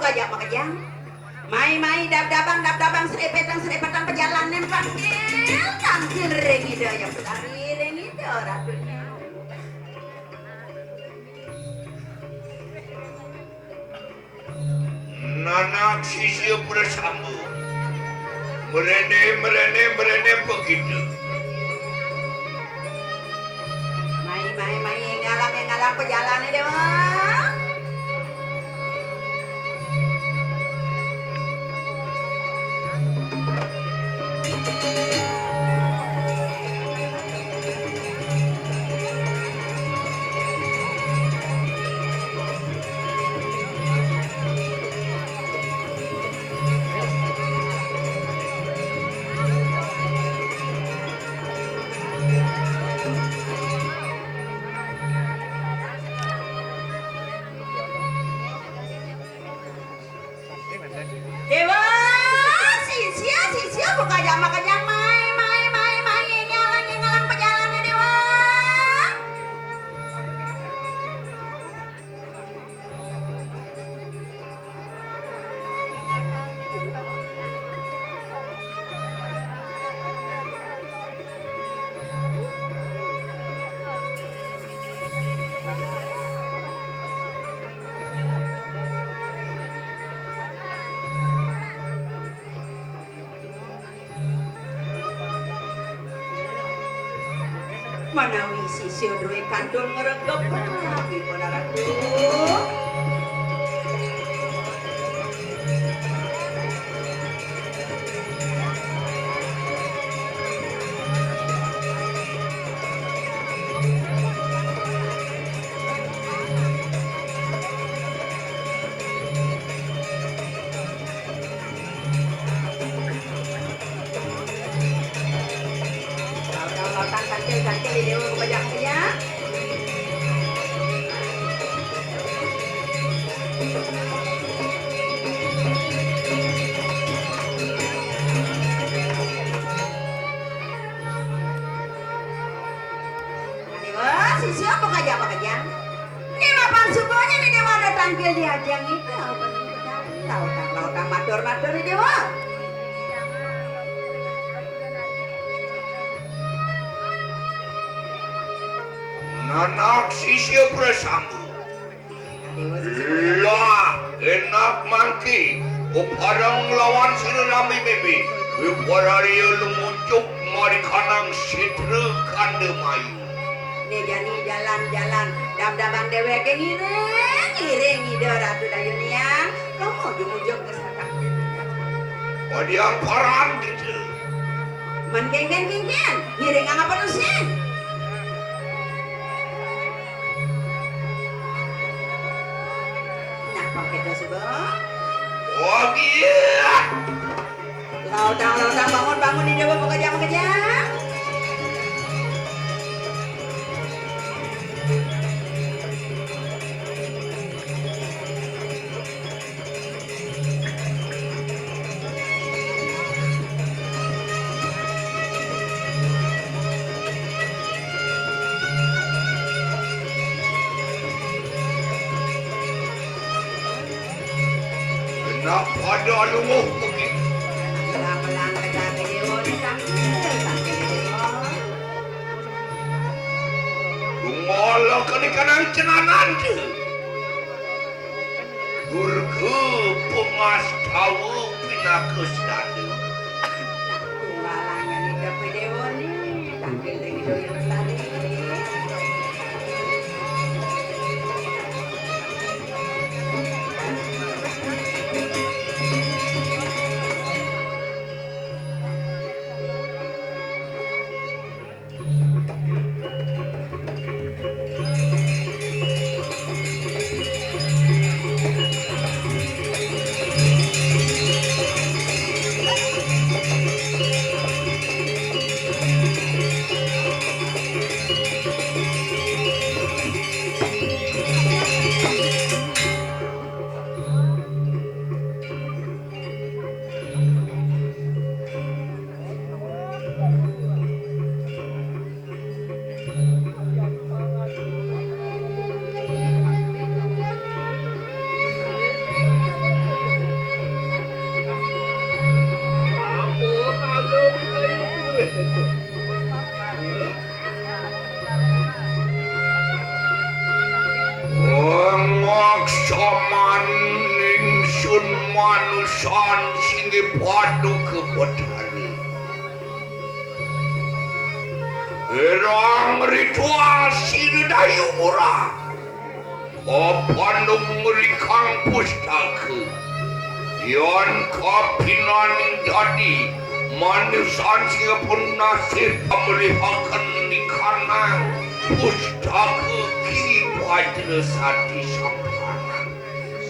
gajah makajang. Mai dab-dabang serepetan perjalanan panggil rengido yang pelari rengido ratunya. Nanak sisir bersambung. Merene begitu. Mai ngalang perjalanan dewa. Dewa, sisia buka jam makanya mai ngalang perjalanan dewa. Manawi sisi udroe kandung ngeregep rapi pada ratu. Kantil di dewa kebajak-bajak. Dewa, sisi apa kajak-kajak? Dewa palsukonya nih dewa ada tampil di ajang itu. Lautang matur-matur nih dewa. Nanak sisir bersambung. Lah, enak mangki. Uparang lawan sinunami mimi. Wiparariyo lumuncuk mari kanang sitra kandemayu. Nih jani jalan-jalan dam-daman dewek ngiring ide ratu dayunian. Kamu ujung-ujung ke sana. Padiang paran gitu. Man geng-geng ngiring apa nusin? Pakai das bang. Oh iya. Lautang bangun di dewa bekerja. Nak pada lumuh begitu. Melang ke kaki dewa ni sambil dewa. Dumala kanikanan cenanan tu. Durga pemas tahu pinakus dadu. Tunggalangnya ni dapat dewa ni sambil dewa yang tadi. samaning sun manusan sing padu kebetari. Erang ritual sidayu murah. Opanung merikang pustaka. Yon kapinan dadi manusan sing pun nasir pemelihakan nikanang pustaka ki wajra sati sampana.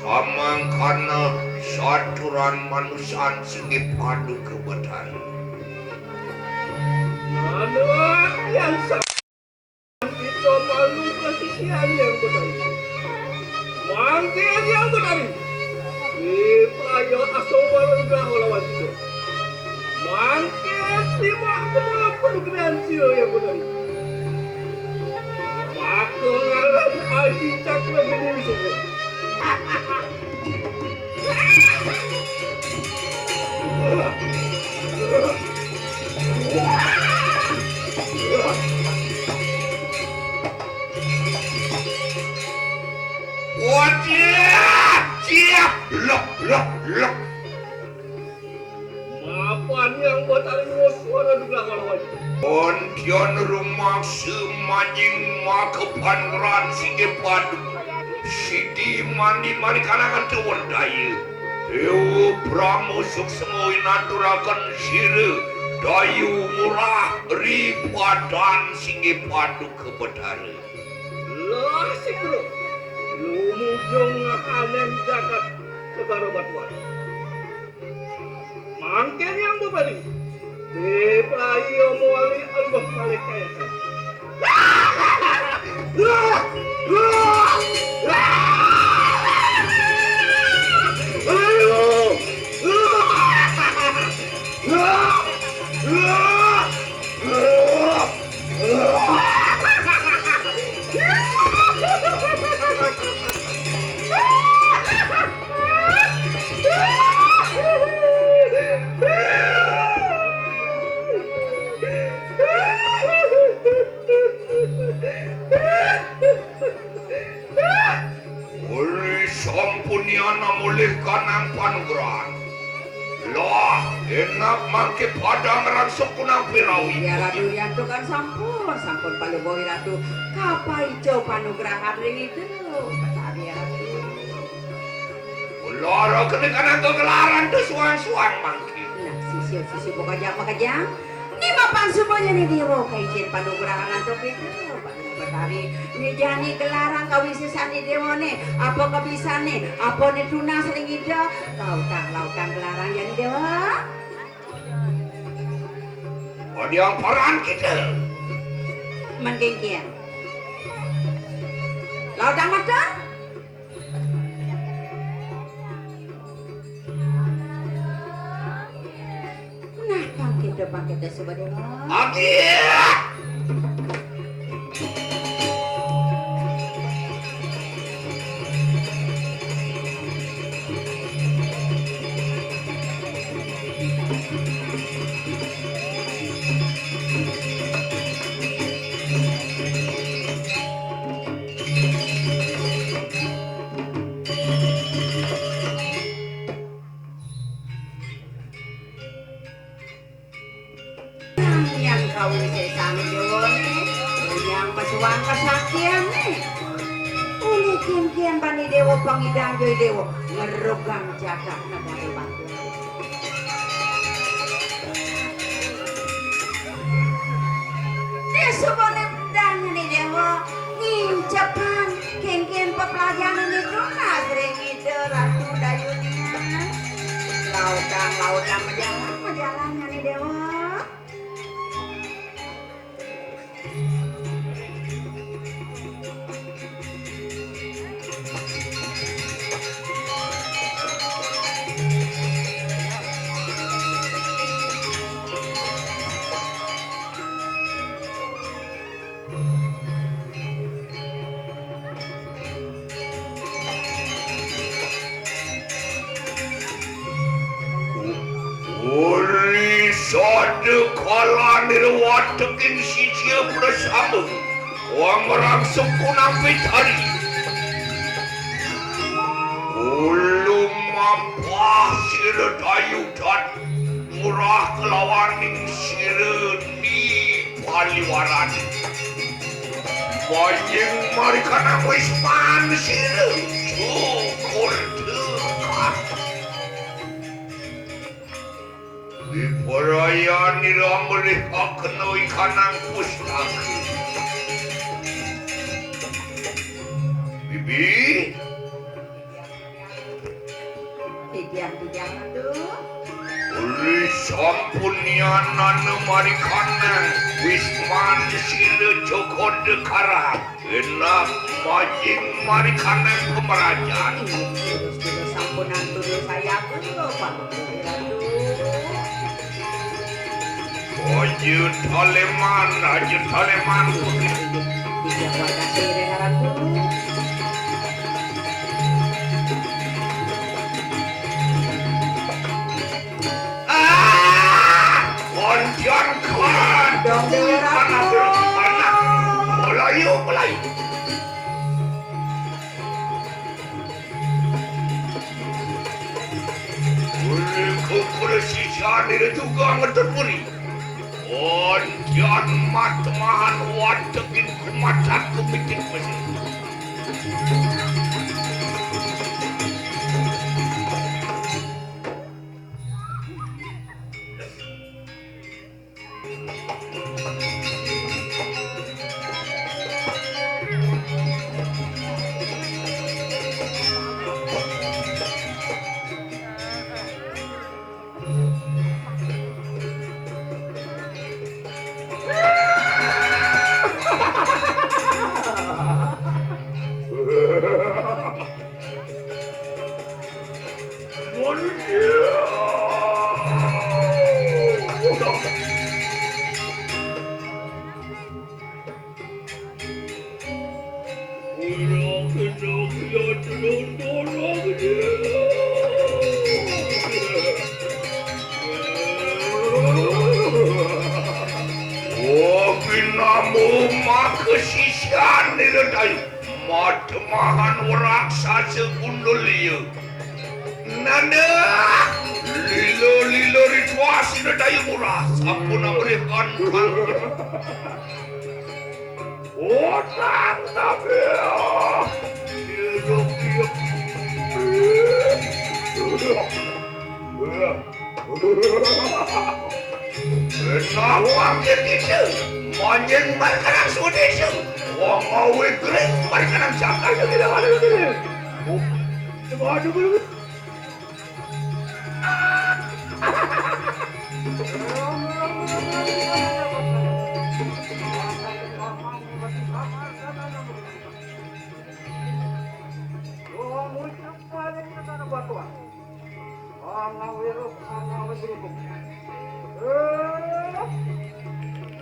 Samangkana saturan manusan sing padu kebetari. Anak yang kita malu kesisian yang benar. Mangkir yang benar. Ipaya asomarga olawan itu. Mangkir lima kena penugasan yang benar. Maka ngaran aji cakra gede itu. Lok. Mapan yang bertaring suara juga olawan itu. Ontion rumah semajing makepan ran sige padu. Sidi mani kalangan tuan daya. Dewa pramusuk semua naturakan sire. Dayu murah ripadan sige padu kebetara. Lah sikro. Lumujung hanen jagat segara batuan. Mangken yang berbalik. Depai omwali albah balik kaya. Sampuniana mulihkan ang panugrahan. Lah, enak mangke padang rangsok kunang pirawi. Ya ratu yang tu kan sampun palubohi ratu kapai jo panugrahan ring itu betari ya ratu. Ulara kenekanan kegelaran tu suang-suang mangke. Nah sisi pokoknya ni mapan semuanya ni dewa kaijin panugrahan antuk itu betari ni jani gelarang kawisisan ni dewa ni apa kebisan ni apa ni tunas ring itu lautan gelarang ya ni dewa. Ada yang peran kita. Mengkengkian. Lautan mata? Nah, pangkita sebagai Agih! yang kau sesame dewa nih, yang pesuang kesakian nih. Uli kian bani dewa pangidang joy dewa ngerugang jagat negara batu. Dia sebenarnya pedangnya nih dewa ngincepan kian pepelajaran itu nasring itu ratu dayunya. Lautan majalannya nih dewa. Sadu kala nirwatakin sisiya bersama. Wang rangsok kunang petari. sire dayudan murah kelawaning sire di paliwaran. Wayeng marikana wis pan sire cukur dekat. Di perayaan nila mereka kenoi kanang pustaka. Bibi, Tidiang tuh. uli sampunianan marikana wisman sile joko dekara enak majing marikana kemerajaan. Terus sampunan tuduh saya tuh Pak. Ajut Taleman Tidiang warga sire ratu. Kondian kan Dong daerah anak Melayu Uli kukur sisa nila juga ngeterpuri Kondian matmahan wadekin kumatan kumitin pesi Binamu makasisian niladai matmahan raksasa gundul liya nanda lilo rituas niladai murah sampun berikan kan otang tapi kenapa gitu? Monjen markanang sudesu, wong awe kering markanang sakar tidak ada begini. Coba ada dulu.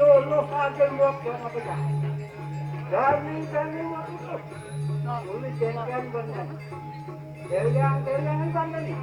Lolo akan buat apa dah? Dami waktu tu. Boleh jangan benar. Jangan benar ni.